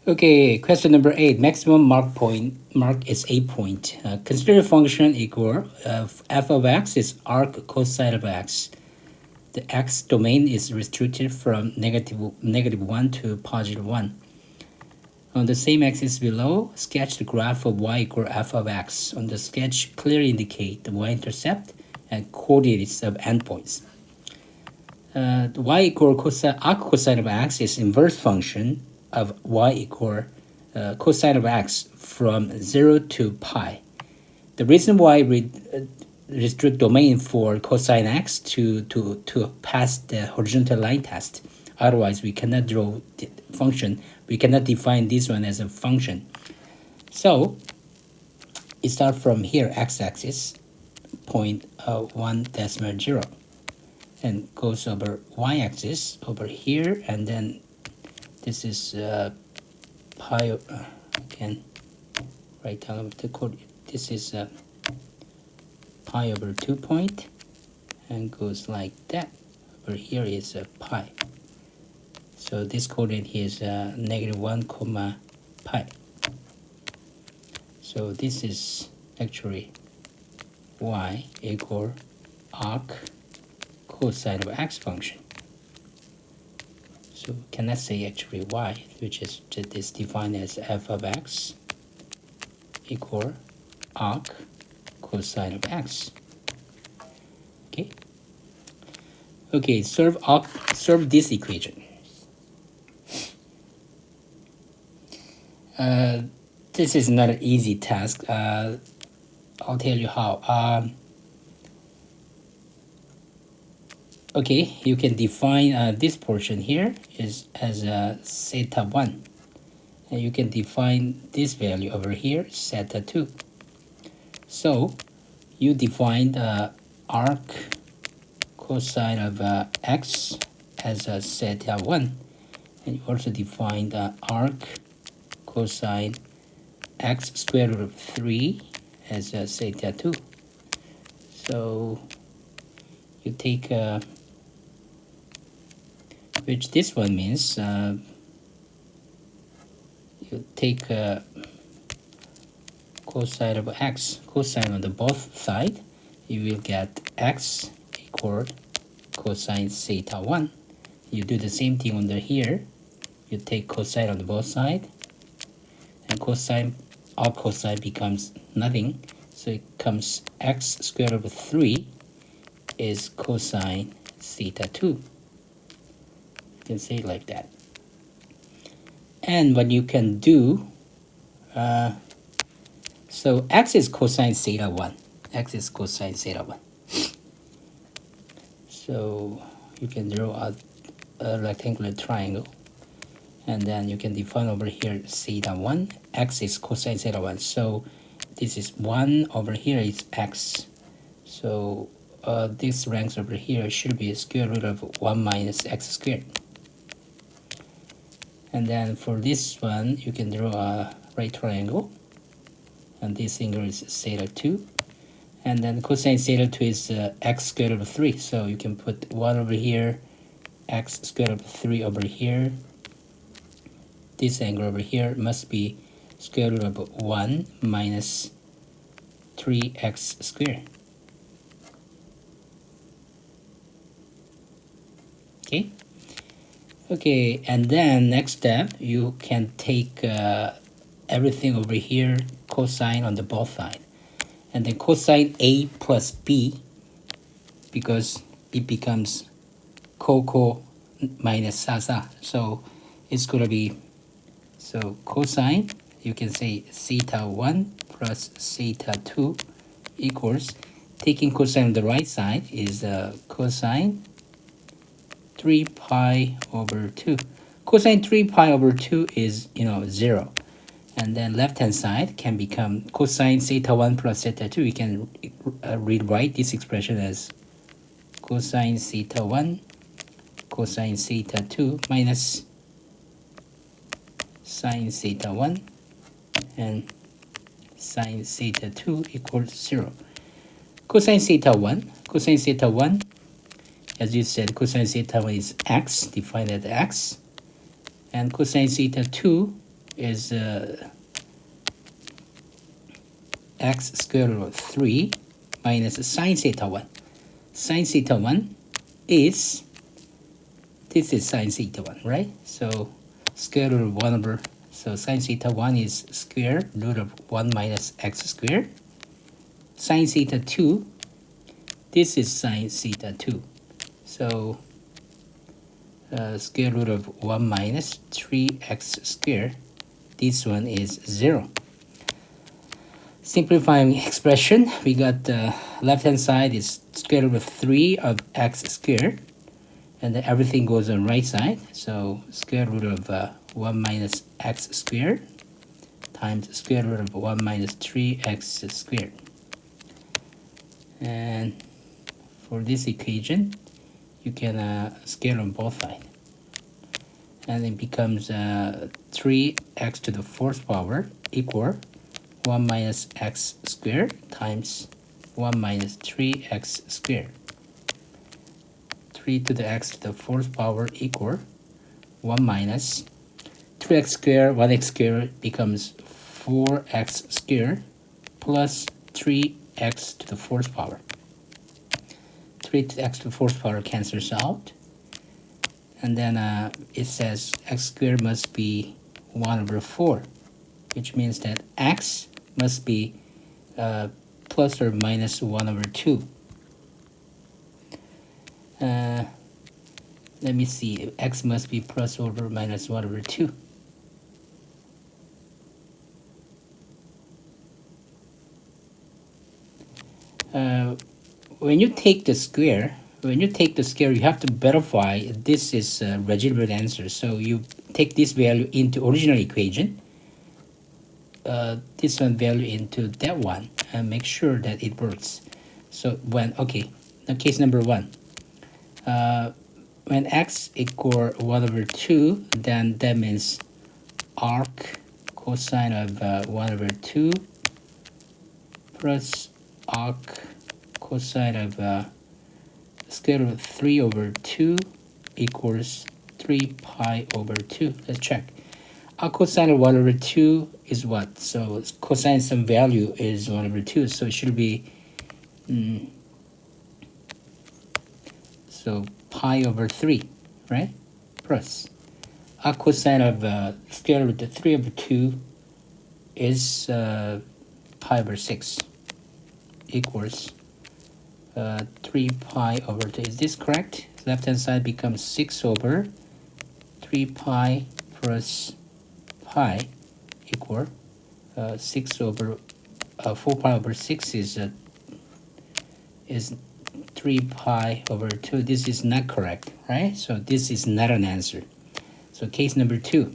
Okay, question number 8. Maximum mark is 8 point. Consider a function equal f of x is arc cosine of x. The x domain is restricted from negative 1 to positive 1. On the same axis below, sketch the graph of y equal f of x. On the sketch, clearly indicate the y-intercept and coordinates of endpoints. Y equal arc cosine of x is inverse function of y equal cosine of x from 0 to pi. The reason why we restrict domain for cosine x to pass the horizontal line test, otherwise we cannot draw the function, we cannot define this one as a function. So it starts from here, x-axis, 0.1 and goes over y-axis over here, and then this is pi, again, write down the code. This is pi over 2 point, and goes like that. Over here is pi. So this coordinate is negative 1 comma pi. So this is actually y equal arc cosine of x function. So cannot say actually y, which is defined as f of x equal arc cosine of x. Okay. Okay, solve this equation. This is not an easy task. I'll tell you how. Okay, you can define this portion here is as theta 1. And you can define this value over here, theta 2. So you defined arc cosine of x as theta 1. And you also defined arc cosine x squared root of 3 as theta 2. So you take which this one means you take cosine of x, cosine on the both side, you will get x equal cosine theta 1. You do the same thing under here. You take cosine on the both side, and cosine of cosine becomes nothing, so it comes x squared over 3 is cosine theta 2. You can say it like that. And what you can do, so x is cosine theta 1. X is cosine theta 1. So you can draw a rectangular triangle. And then you can define over here theta 1. X is cosine theta 1. So this is 1 over here is x. So this ranks over here should be square root of 1 minus x squared. And then for this one, you can draw a right triangle. And this angle is theta 2. And then cosine theta 2 is x squared over 3. So you can put 1 over here, x squared over 3 over here. This angle over here must be square root of 1 minus 3x squared. Okay. Okay, and then next step, you can take everything over here, cosine on the both side. And then cosine A plus B, because it becomes co minus sa. So it's going to be, so cosine, you can say theta 1 plus theta 2 equals, taking cosine on the right side is cosine 3 pi over 2. Cosine 3 pi over 2 is, 0. And then left-hand side can become cosine theta 1 plus theta 2. We can rewrite this expression as cosine theta 1 cosine theta 2 minus sine theta 1 and sine theta 2 equals 0. Cosine theta 1, as you said, cosine theta 1 is x, defined as x. And cosine theta 2 is x square root of 3 minus sine theta 1. Sine theta 1 is, this is sine theta 1, right? So square root of 1 over, so sine theta 1 is square root of 1 minus x squared. Sine theta 2, this is sine theta 2. So square root of 1 minus 3x squared, this one is 0. Simplifying expression, we got the left hand side is square root of 3 of x squared, and then everything goes on right side. So square root of 1 minus x squared times square root of 1 minus 3x squared. And for this equation, you can scale on both sides. And it becomes 3x to the fourth power equal 1 minus x squared times 1 minus 3x squared. 3 to the x to the fourth power equal 1 minus 3x squared, 1x squared becomes 4x squared plus 3x to the fourth power. 3 to the x to the fourth power cancels out. And then it says x squared must be 1 over 4, which means that x must be plus or minus 1 over 2. Let me see, x must be plus over minus 1 over 2. When you take the square, you have to verify this is a legitimate answer. So you take this value into original equation, this one value into that one, and make sure that it works. So when, okay, now case number 1, when x equal 1 over 2, then that means arc cosine of 1 over 2 plus arc cosine of square root of 3 over 2 equals 3 pi over 2. Let's check. Our cosine of 1 over 2 is what? So cosine some value is 1 over 2. So it should be, so pi over 3, right? Plus. Our cosine of square root of 3 over 2 is pi over 6 equals 3 pi over 2. Is this correct? Left hand side becomes 6 over 3 pi plus pi equal 6 over 4 pi over 6 is 3 pi over 2. This is not correct, right? So this is not an answer. So case number 2,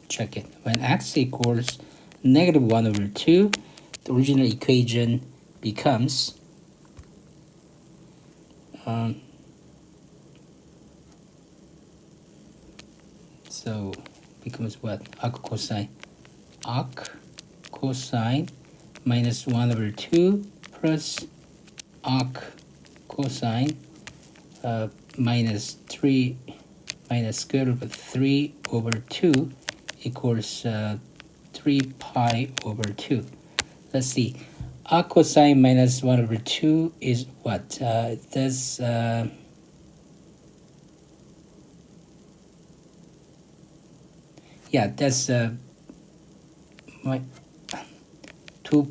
check it. When x equals negative 1 over 2, the original equation becomes so becomes what? Arc cosine minus 1 over 2 plus arc cosine minus 3 minus square root of 3 over 2 equals 3 pi over 2. Let's see. Arc cosine minus 1 over 2 is what? That's yeah, that's 2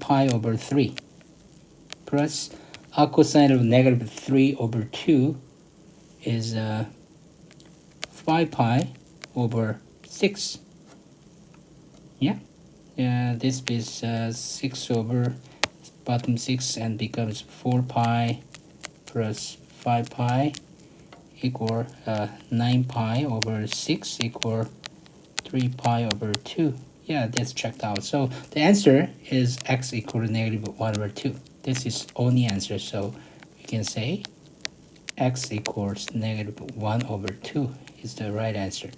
pi over 3 plus arc cosine of negative 3 over 2 is 5 pi over 6. Yeah, this is 6 over bottom 6 and becomes 4 pi plus 5 pi equal 9 pi over 6 equal 3 pi over 2. Yeah, that's checked out. So the answer is x equal to negative 1 over 2. This is only answer, so we can say x equals negative 1 over 2 is the right answer.